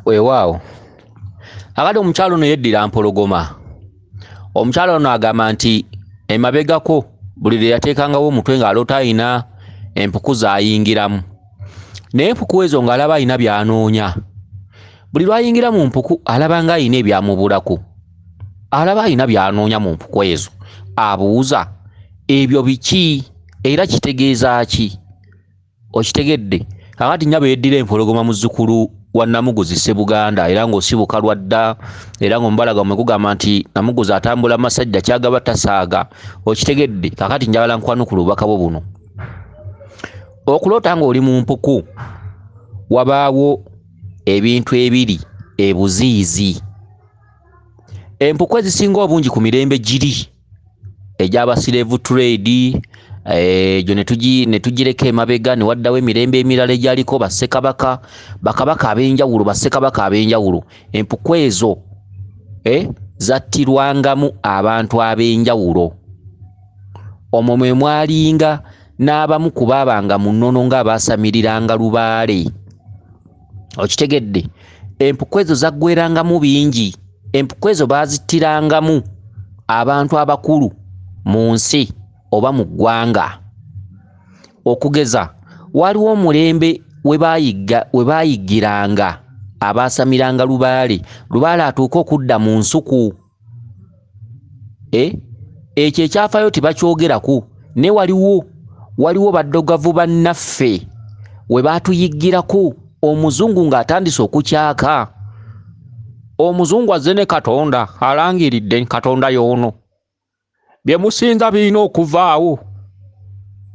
Weewaawo akati omukyalo ono yeddira mpologoma. Omukyalo ono agamba nti emabegako buli lwe yateekangawo omutwe ng'aloota alina empuku z'ayingiramu, naye empuku ezo ng'alaba alina by'anoonya. Buli lw'ayingira mu mpuku alaba ng'alina ebyamubulako, alaba alina by'anoonya mu mpuku ezo. Abuuza, ebyo biki era kitegeeza ki? Okitegedde? Kakati nnyabo yeddira empologoma muzzukulu wa Namuguzi Ssebuganda era ng'osibuka lwadda era ng'omubalaga mwe gugamba nti Namuguzi atambula masajja kyagaba tasaaga. Okitegedde? Kakati njagala nkwanukula obubaka bwo buno. Okuloota ng'oli mu mpuku wabaawo ebintu ebiri ebuziizi. Empuku ezisinga obungi ku mirembe giri egy'abasirevu trade egyo ne tugireka emabega ne waddawo emirembe emirala egyaliko bassekabaka bakabaka ab'enjawulo bassekabaka ab'enjawulo. Empuku ezo zattirwangamu abantu ab'enjawulo. Omwo mwe mwalinga n'abamu ku baabanga mu nnono ng'abaasamiriranga lubaale. Okitegedde? Empuku ezo zaggwerangamu bingi. Empuku ezo baazittirangamu abantu abakulu mu nsi oba mu ggwanga. Okugeza waliwo omulembe we baayiggiranga abaasamiranga lubaale atuuke okudda mu nsuku. Ekyo ekyafaayo tebakyogeraku. Ne waliwo baddogavu bannaffe we baatuyiggirako, omuzungu ng'atandise okukyaka. Omuzungu azze ne Katonda alangiridde Katonda y'ono bye musinza birina okuvaawo.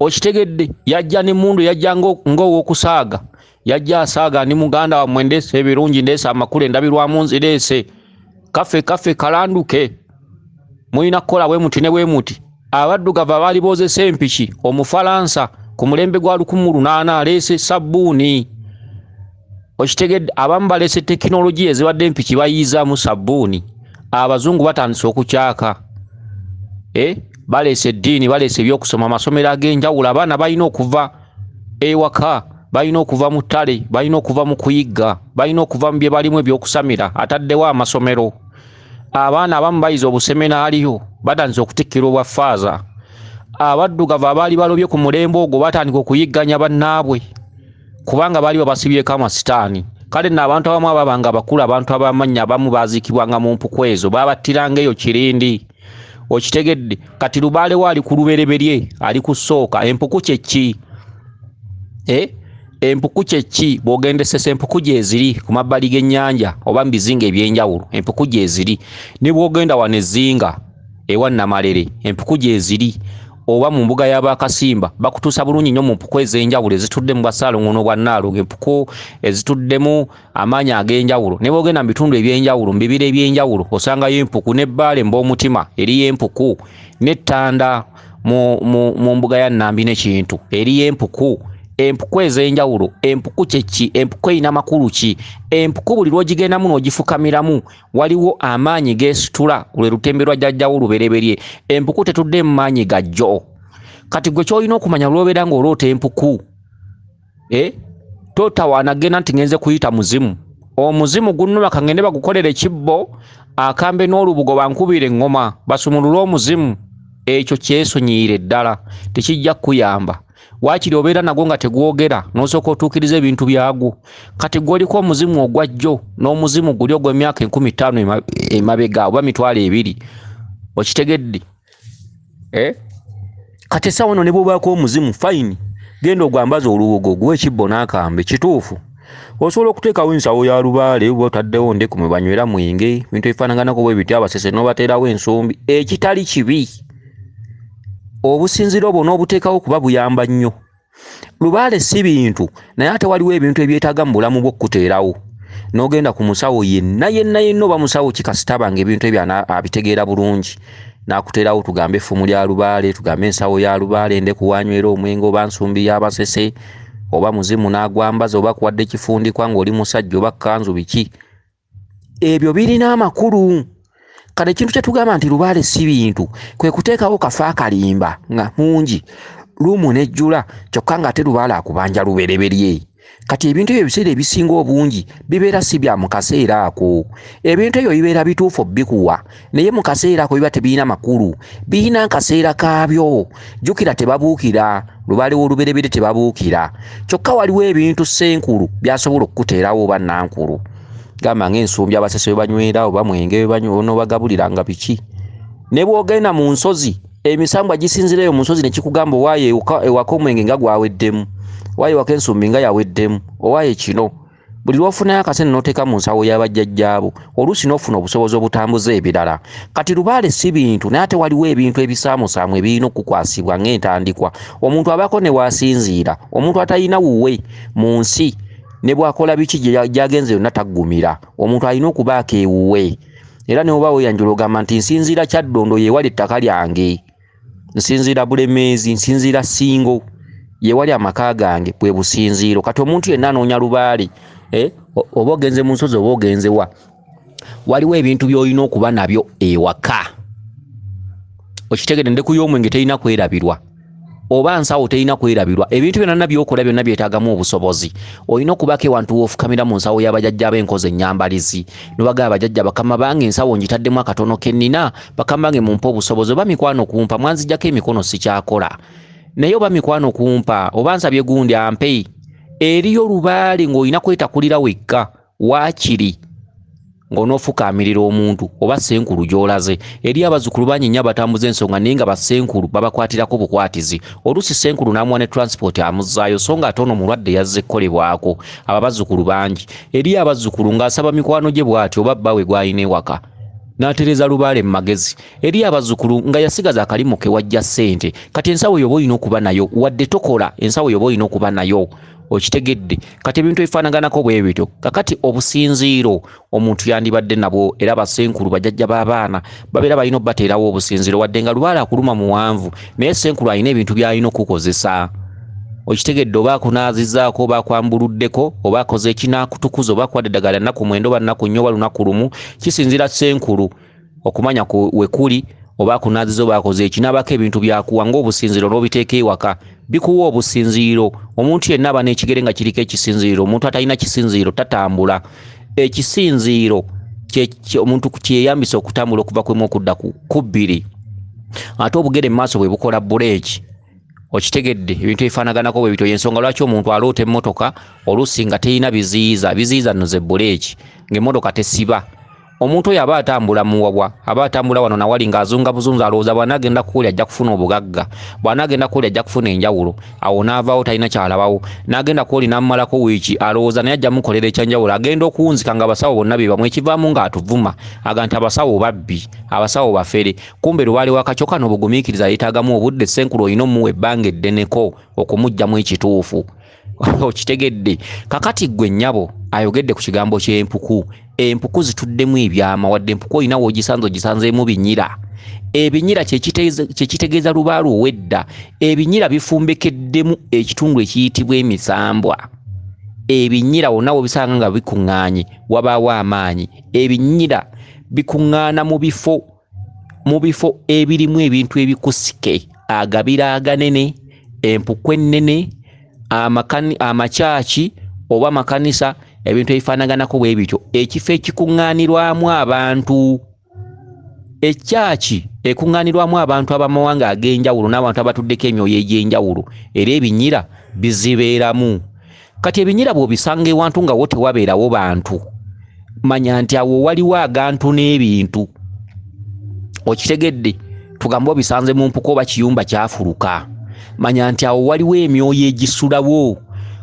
Okitegedde? Yajja n'emmundu, yajja ng'ow'okusaaga, yajja asaaga ni muganda wammwe ndeese ebirungi, ndeese amakulu, endabirwamu nzireese, kaffe kalanduke, mulina kukola bwe muti ne bwe muti. Abaddugavu abaali boozesa empiki, Omufalansa ku mulembe gwa 1800 aleese sabbuuni. Okitegedde? Abamu baleese tekinologiya ezibadde empiki bayiizaamu sabbuuni. Abazungu batandise okukyaka. Baleese eddiini, baleese ebyokusoma, amasomero ag'enjawulo. Abaana balina okuva ewaka, balina okuva mu ttale, balina okuva mu kuyigga, balina okuva mu bye balimu ebyokusamira, ataddewo amasomero. Abaana abamu bayize obuseminaaliyo, batandise okutikkira obwaffaaza. Abaddugavu abaali balobye ku mulembe ogwo batandika okuyigganya bannaabwe kubanga baali babasibyeko amasitaani. Kale nno abantu abamu ababanga abakulu, abantu ab'amannya abamu baaziikibwanga mu mpuku ezo, baabattiranga eyo Kirindi. Okitegedde? Kati lubaale waali ku lubereberye, ali ku ssooka. Empuku kye ki? Empuku kye ki? Bw'ogendesesa empuku gyeziri ku mabbali g'ennyanja oba mu bizinga eby'enjawulo, empuku gyeziri. Ne bw'ogenda wano ezzinga ewa Namalere, empuku gyeziri. Oba mu mbuga y'Abakasimba bakutuusa bulungi nnyo mu mpuku ez'enjawulo ezitudde mu Bwasaalongono bwa Nnaalongo, empuku ezituddemu amaanyi ag'enjawulo. Ne bw'ogenda mu bitundu eby'enjawulo, mu bibira eby'enjawulo, osangayo empuku. n'Ebbaale Mboomutima eriyo empuku, n'Ettanda mu mbuga ya Nnambi n'Ekintu eriyo empuku. Empuku ez'enjawulo. Empuku kye ki? Empuku erina makulu ki? Empuku buli lw'ogigendamu n'ogifukamiramu waliwo amaanyi geesitula, lwe lutembe lwa jjajjawo lubereberye. Empuku tetudde mu maanyi ga jjo. Kati gwe ky'olina okumanya lw'obeera ng'oloota empuku, totawaana genda nti ngenze kuyita muzimu. Omuzimu gunnuma kangende bagukolere ekibbo, akambe n'olubugo bankubire eŋŋoma basumulule omuzimu. Ekyo kyesonyiire ddala, tekijja kukuyamba. Waakiri obeera nagwo nga tegwogera n'osooka otuukiriza ebintu byagwo. Kati gw'oliko omuzimu ogwa jjo n'omuzimu guli ogw'emyaka 50 emabega oba 20,000. Okitegedde? Kati essaawa eno ne bw'obaako omuzimu fayini, genda ogwambaza olubugo guwe ekibbo n'akambe. Kituufu osobola okuteekawo ensawo ya lubaale oba otaddewo ndeku mwe banywera mwenge, ebintu ebifaanaganako bwe biti, abasese n'obateerawo ensumbi, ekitali kibi. Obusinziro obwo n'obuteekawo kuba buyamba nnyo. Lubaale si bintu, naye ate waliwo ebintu ebyetaaga mu bulamu bw'okuteerawo. N'ogenda ku musawo yenna oba musawo kikasita banga ebintu ebyo abitegeera bulungi, n'akuteerawo tugambe effumu lya lubaale, tugambe ensawo ya lubaale, endeku wanywera omwenge oba nsumbi y'abasese, oba muzimu n'agwambaza, oba kuwadde ekifundikwa ng'oli musajja oba kkanzu, biki. Ebyo birina amakulu. Kale ekintu kye tugamba nti lubaale si bintu kwe kuteekawo kafa akalimba nga mungi lumu nejjula kyokka ng'ate lubaale akubanja lubereberye. kati ebintu ebyo ebiseera ebisinga obungi bibeera si bya mu kaseera ako. Ebintu ebyo bibeera bituufu bikuwa naye mu kaseera ako biba tebiina makulu, birina akaseera kaabyo. Jjukira tebabuukira, lubaale w'olubereberye tebabuukira. Kyokka waliwo ebintu senkulu byasobola okukuteerawo oba nankulu. Gamba ng'ensumbi abasese we banywera oba mwenge we banywa onoobagabuliranga biki. Ne bw'ogenda mu nsozi emisambwa gisinzireyo mu nsozi ne kikugamba owaaye ewaka omwenge nga gwaweddemu, owaaye ewaka ensumbi nga yaweddemu, owaaye kino. Buli lw'ofunayo akasente n'oteeka mu nsawo y'abajjajjaabo, oluusi n'ofuna obusobozi obutambuza ebirala. Kati lubaale si bintu naye ate waliwo ebintu ebisaamusaamu ebirina okukwasibwa ng'entandikwa. Omuntu abaako ne waasinziira, omuntu atalina wuwe mu nsi ne bw'akola biki gy'agenze yonna taggumira. Omuntu alina okubaako ewuwe. Era ne oba weeyanjula ogamba nti nsinziira Kyaddondo yeewali ettaka lyange, nsinziira Bulemeezi, nsinziira Ssingo yeewali amaka gange, bwe businziiro. Kati omuntu yenna anoonya lubaale, oba ogenze mu nsozi oba ogenze wa, waliwo ebintu by'olina okuba nabyo ewaka. Okitegedde ndeku y'omwenge terina kwerabirwa, oba nsawo terina kwerabirwa. Ebintu byonna by'okola byonna byetaagamu obusobozi. Olina okubaako ewantu w'ofukamira mu nsawo y'abajjajja b'enkozi ennyambalizi. Nobagamba abajjajja bakama bange ensawo ngitaddemu akatono ke nnina, bakama bange mumpe obusobozi, oba mikwano kumpa, mwanzijjako emikono sikyakola. Naye oba mikwano kumpa, oba nsabye gundi ampe. Eriyo lubaale ng'olina kwetakulira wekka, waakiri ng'onoofukamirira omuntu oba senkulu gy'olaze. Eri abazzukulu banyinya batambuza ensonga naye nga basenkulu babakwatirako bukwatizi. Oluusi senkulu n'amuwa ne transport amuzzaayo so nga ate ono mulwadde yazze kkolebwako. Abo abazzukulu bangi. Eri abazzukulu ng'asaba mikwano gye bw'ati oba bbawe gw'alina ewaka n'atereza lubaale mu magezi. Eri abazzukulu nga yasigaza akalimu ke wajja ssente. Kati ensawo yoba olina okuba nayo, wadde tokola ensawo yoba olina okuba nayo. Okitegedde. Kati ebintu ebifaanaganako bwe bityo. Kakati obusinziiro omuntu yandibadde nabwo, era basenkulu bajjajja b'abaana babeera balina obbateerawo obusinziiro, wadde nga lubaale akuluma muwanvu naye senkulu alina ebintu by'alina okukozesa. Okitegedde, oba akunaazizaako, oba akwambuluddeko, oba akoze ekinaakutukuza, oba akuwadde eddagala nnaku mwenda oba nnaku nnya oba lunaku lumu, kisinzira senkulu okumanya we kuli, oba akunaaziza oba akoze ekinaabako ebintu byakuwa ng'obusinziiro n'obiteeka ewaka bikuwa obusinziiro. Omuntu yenna aba n'ekigere nga kiriko ekisinziiro. Omuntu atalina kisinziiro tatambula. Ekisinziiro omuntu kyeyambisa okutambula okuva kwemu okudda ku bbiri. Ate obugere mu maaso bwe bukola buleeki. Okitegedde, ebintu ebifaanaganako bwe bityo. Y'ensonga lwaki omuntu aloota emmotoka oluusi nga terina biziyiza nno ze buleeki, ng'emmotoka tesiba. Omuntu oyo aba atambula muwabwa, aba atambula wano na wali ng'azunga buzunza, alowooza bw'anaagenda kuli ajja kufuna obugagga, bw'anaagenda kuli ajja kufuna enjawulo. Awo n'avaawo talina kyalabawo, n'agenda kuli n'amumalako wiiki, alowooza naye ajja mukolera ekyanjawulo. Agenda okuwunzika ng'abasawo bonna be bamu, ekivaamu ng'atuvuma aga nti abasawo babbi, abasawo bafere. Kumbe lubaale w'akacyoka n'obugumiikiriza yeetaagamu obudde. Senkulu olina omuwa ebbanga eddeneko okumuggyamu ekituufu. Okitegedde. Kakati ggwe nnyabo ayogedde ku kigambo ky'empuku. Empuku zituddemu ebyama, wadde empuku olina ogisanzeemu binyira. Ebinyira kye kitegeeza lubaale ow'edda. Ebinyira bifumbekeddemu ekitundu ekiyitibwa emisambwa. Ebinyira wonna w'obisanga nga bikuŋŋaanye wabaawo amaanyi. Ebinyira bikuŋŋaana mu bifo ebirimu ebintu ebikusike, agabira aganene, empuku ennene, amakyaki oba amakanisa, ebintu ebifaanaganako bwe bityo. Ekifo ekikuŋŋaanirwamu abantu, ekyaki ekuŋŋaanirwamu abantu ab'amawanga ag'enjawulo n'abantu abatuddeko emyoyo egy'enjawulo, era ebinyira bizibeeramu. Kati ebinyira bw'obisanga ewantu nga wo tewabeerawo bantu, manya nti awo waliwo agantu n'ebintu. Okitegedde. Tugamba obisanze mu mpuku oba kiyumba kyafuluka, manya nti awo waliwo emyoyo egisulawo.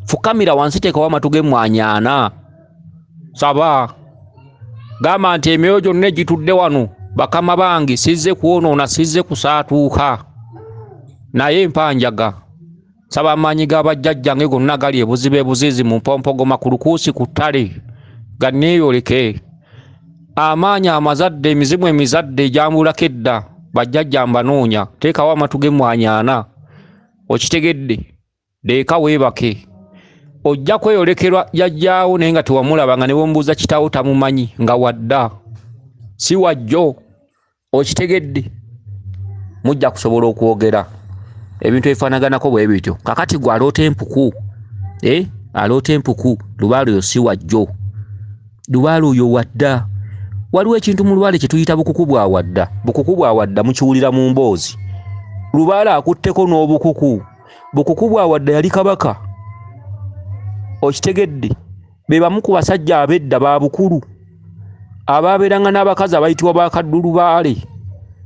Fukamira wansi, teekawo amatu g'emmwanyi 4. Saba gamba nti emyoyo gyonna egitudde wano, bakama bange, sizze kwonoona, sizze kusaatuuka, naye mpanjaga. Saba amaanyi g'abajjajjange gonna gali ebuzizi mu mpompogoma, ku lukuusi, ku ttale, ganneeyoleke. Amaanyi amazadde, emizimu emizadde egyambulako edda, bajjajja mbanoonya. Teekawo amatu g'emmwanyi 4. Okitegedde. Leeka weebake. Ojja kweyolekerwa jjajjaawo naye nga tewamulaba, nga ne bw'omubuuza kitaawo tamumanyi, nga wadda si wajjo. Okitegedde. Mujja kusobola okwogera ebintu ebifaanaganako bwe bityo. Kakati gwe aloota empuku, aloota empuku lubaale oyo si wajjo, lubaale oyo wadda. Waliwo ekintu mu lubaale kye tuyita bukuku bwa wadda. Bukuku bwa wadda mukiwulira mu mboozi. Lubaale akutteko n'obukuku. Bukuku bwa wadda yali kabaka. Okitegedde? Be bamu ku basajja ab'edda ba bukulu abaabeeranga n'abakazi abayitibwa ba kaddulubaale.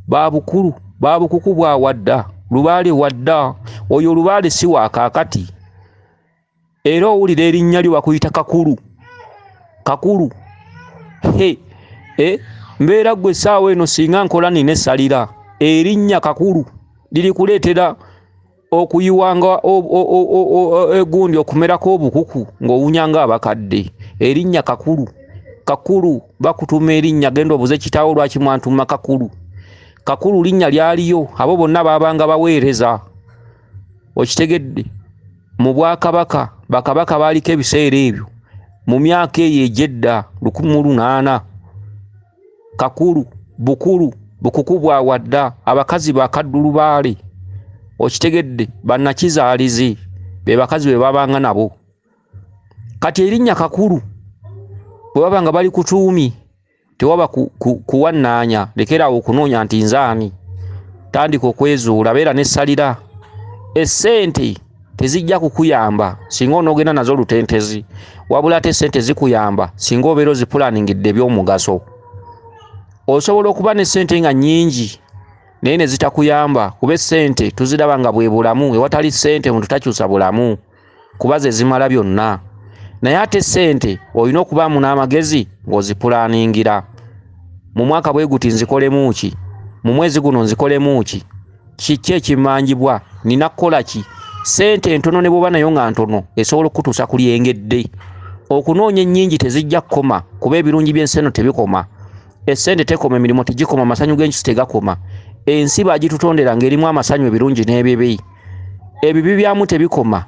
Ba bukulu, ba bukuku bwa wadda. Lubaale wadda. Oyo lubaale si wa kaakati. Era owulira erinnya lyo bakuyita Kakulu. Kakulu. Mbeera gwe essaawa eno singa nkola nina essalira. Erinnya Kakulu liri kuleetera okuyiwanga egundi okumerako obukuku ng'owunyanga abakadde. Erinnya Kakulu. Kakulu bakutuma erinnya, genda obuze kitaawo lwaki mwantuma Kakulu. Kakulu linnya lyaliyo, abo bonna baabanga baweereza. Okitegedde? Mu Bwakabaka, bakabaka baaliko ebiseera ebyo mu myaka eyo egy'edda 1800. Kakulu, bukulu, bukuku bwa wadda, abakazi ba kaddulubaale. Okitegedde? Bannakizaalizi be bakazi be babanga nabo. Kati erinnya Kakulu bwe babanga bali kutuumi tewaba kuwannaanya, lekerawo okunoonya nti nzaani. Tandika okwezuula, beera n'essalira. Essente tezijja kukuyamba singa onoogenda nazo lutentezi, wabula ate essente zikuyamba singa obeera ozipulaaningidde eby'omugaso. Osobola okuba n'essente nga nnyingi naye ne zitakuyamba, kuba essente tuziraba nga bwe bulamu. Ewatali ssente muntu takyusa bulamu kuba ze zimala byonna. Naye ate ssente olina okubaamu n'amagezi ng'ozipulaaningira. Mu mwaka bwe guti nzikolemu ki? Mu mwezi guno nzikolemu ki? Kiki ekimmanjibwa? Nina kukola ki? Ssente entono ne bw'oba nayo nga ntono esobola okutuusa ku lyengedde. Okunoonya ennyingi tezijja kukoma kuba ebirungi by'ensi eno tebikoma. Essente tekoma, emirimu tegikoma, amasanyu g'ensi tegakoma. Ensi bagitutondera ng'erimu amasanyu ebirungi n'ebibi. Ebibi byamu tebikoma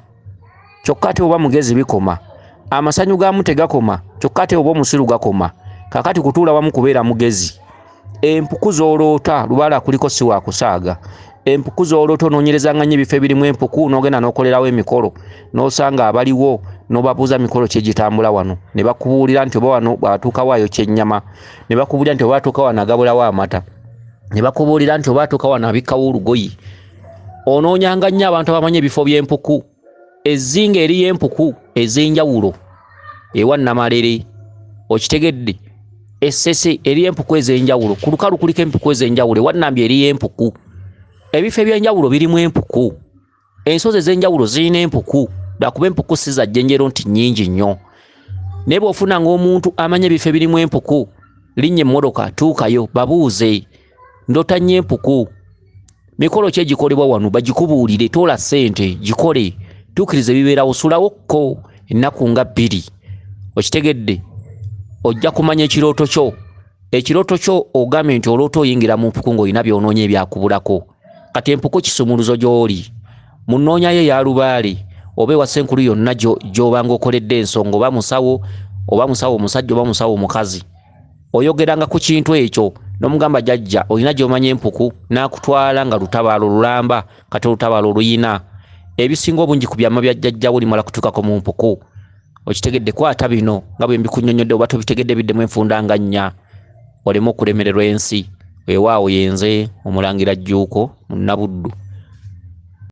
kyokka ate oba mugezi bikoma. Amasanyu gaamu tegakoma kyokka ate oba omusiru gakoma. Kakati kutuula wamu kubeera mugezi. Empuku z'oloota lubaala kuliko si wa kusaaga. Empuku z'oloota onoonyerezanga nnyo ebifo ebirimu empuku n'ogenda n'okolerawo emikolo n'osanga abaliwo n'obabuuza mikolo ki egitambula wano, ne bakubuulira nti oba wano bwatuuka waayo kyennyama, ne bakubuulira nti oba atuuka wano agabulawo amata, ne bakubuulira nti oba atuuka wano abikkawo olugoyi. Onoonyanga nnyo abantu abamanyi ebifo by'empuku. Ezzinga eriyo empuku ez'enjawulo ewa Namalere. Okitegedde? Essese eriyo empuku ez'enjawulo. Ku lukalu kuliko empuku ez'enjawulo. Ewa Nambya eriyo empuku. Ebifo eby'enjawulo birimu empuku. Ensozi ez'enjawulo zirina empuku. Lwakuba empuku si za jjenjero nti nnyingi nnyo. Naye bw'ofunanga omuntu amanya ebifo ebirimu empuku, linnya emmotoka tuukayo babuuze. Ndota nnyo empuku. Mikolo ki egikolebwa wano bagikubuulire, toola ssente gikole. Tuukirize bibeerawo, sulawokko ennaku nga 2. Okitegedde? Ojja kumanya ekirooto kyo. Ekirooto kyo ogambe nti oloota oyingira mu mpuku ng'olina by'onoonya ebyakubulako. Kati empuku kisumuluzo gy'oli. Munoonyayo eya lubaale oba ewa Ssenkulu yonna gy'obanga okoledde ensonga, oba musawo omusajja oba musawo omukazi. Oyogeranga ku kintu ekyo n'omugamba jjajja olina gy'omanya empuku, n'akutwala nga lutabaalo lulamba, kati olutabaalo luyina. Ebisinga obungi ku byama bya jjajjawo limala kutuukako mu mpuku. Okitegedde? Kwata bino nga bwe mbikunnyonnyodde, oba tobitegedde biddemu enfundanga nnya oleme okulemererwa ensi. Weewaawo yenze Omulangira Jjuuko mu Nnabuddu.